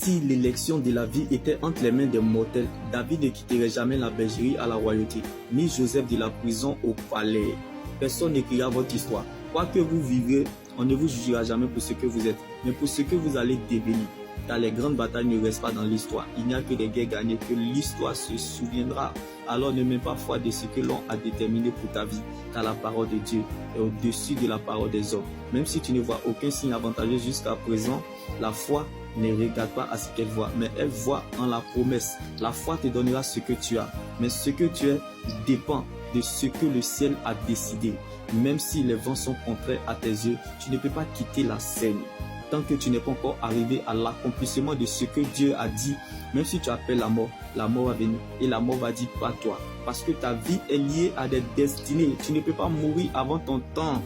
si l'élection de la vie était entre les mains des mortels, David ne quitterait jamais la bergerie à la royauté, ni Joseph de la prison au palais. Personne n'écrira votre histoire. Quoi que vous vivrez, on ne vous jugera jamais pour ce que vous êtes, mais pour ce que vous allez devenir. Car les grandes batailles ne restent pas dans l'histoire. Il n'y a que des guerres gagnées que l'histoire se souviendra. Alors ne mets pas foi de ce que l'on a déterminé pour ta vie, car la parole de Dieu est au-dessus de la parole des hommes. Même si tu ne vois aucun signe avantageux jusqu'à présent, la foi ne regarde pas à ce qu'elle voit, mais elle voit en la promesse. La foi te donnera ce que tu as, mais ce que tu es dépend de ce que le ciel a décidé. Même si les vents sont contraires à tes yeux, tu ne peux pas quitter la scène. Tant que tu n'es pas encore arrivé à l'accomplissement de ce que Dieu a dit, même si tu appelles la mort va venir et la mort va dire pas toi. Parce que ta vie est liée à des destinées. Tu ne peux pas mourir avant ton temps,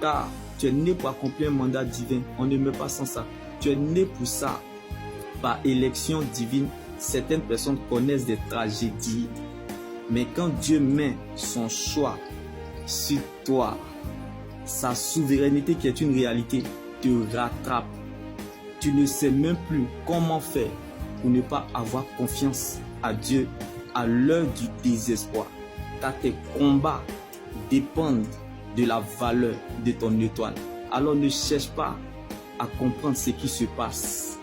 car tu es né pour accomplir un mandat divin. On ne meurt pas sans ça. Tu es né pour ça. Par élection divine, certaines personnes connaissent des tragédies. Mais quand Dieu met son choix sur toi, sa souveraineté qui est une réalité, te rattrape. Tu ne sais même plus comment faire pour ne pas avoir confiance à Dieu à l'heure du désespoir. Car tes combats dépendent de la valeur de ton étoile. Alors ne cherche pas à comprendre ce qui se passe,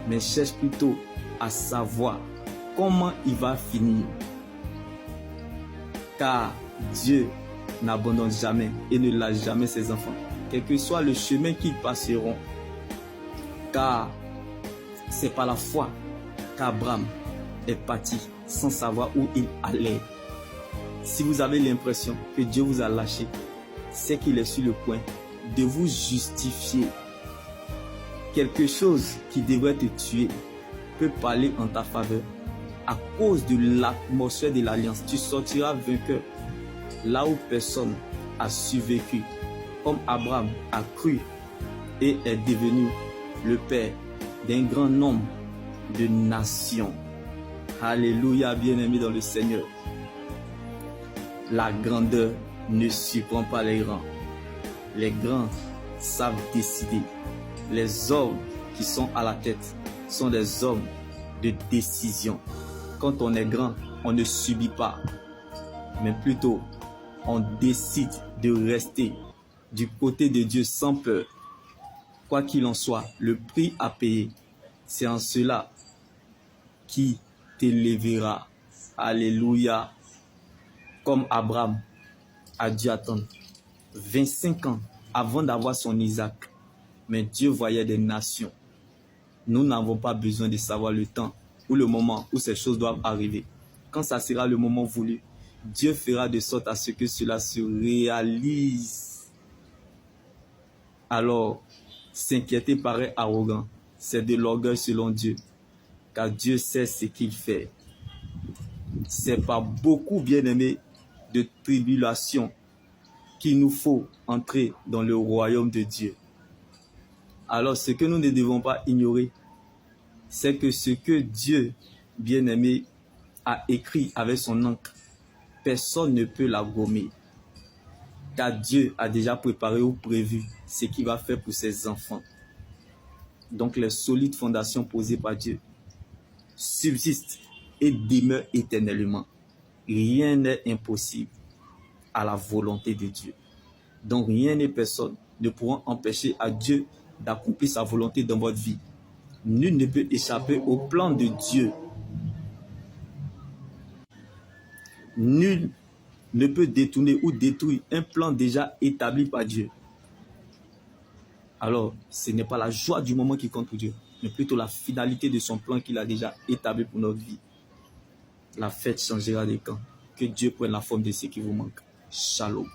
mais cherche plutôt à savoir comment il va finir. Car Dieu n'abandonne jamais et ne lâche jamais ses enfants, quel que soit le chemin qu'ils passeront. Car c'est par la foi qu'Abraham est parti sans savoir où il allait. Si vous avez l'impression que Dieu vous a lâché, c'est qu'il est sur le point de vous justifier. Quelque chose qui devrait te tuer peut parler en ta faveur. À cause de l'atmosphère de l'alliance, tu sortiras vainqueur là où personne a survécu, comme Abraham a cru et est devenu le père d'un grand nombre de nations. Alléluia, bien-aimés dans le Seigneur. La grandeur ne surprend pas les grands. Les grands savent décider. Les hommes qui sont à la tête sont des hommes de décision. Quand on est grand, on ne subit pas, mais plutôt on décide de rester du côté de Dieu sans peur. Quoi qu'il en soit, le prix à payer, c'est en cela qui t'élèvera. Alléluia. Comme Abraham a dû attendre 25 ans avant d'avoir son Isaac. Mais Dieu voyait des nations. Nous n'avons pas besoin de savoir le temps ou le moment où ces choses doivent arriver. Quand ça sera le moment voulu, Dieu fera de sorte à ce que cela se réalise. Alors, s'inquiéter paraît arrogant. C'est de l'orgueil selon Dieu. Car Dieu sait ce qu'il fait. C'est par beaucoup, bien-aimés, de tribulations qu'il nous faut entrer dans le royaume de Dieu. Alors, ce que nous ne devons pas ignorer, c'est que ce que Dieu, bien-aimé, a écrit avec son encre, personne ne peut la gommer. Car Dieu a déjà préparé ou prévu ce qu'il va faire pour ses enfants. Donc, les solides fondations posées par Dieu subsistent et demeurent éternellement. Rien n'est impossible à la volonté de Dieu. Donc, rien et personne ne pourront empêcher à Dieu d'accomplir sa volonté dans votre vie. Nul ne peut échapper au plan de Dieu. Nul ne peut détourner ou détruire un plan déjà établi par Dieu. Alors, ce n'est pas la joie du moment qui compte pour Dieu, mais plutôt la finalité de son plan qu'il a déjà établi pour notre vie. La fête changera de camp. Que Dieu prenne la forme de ce qui vous manque. Shalom.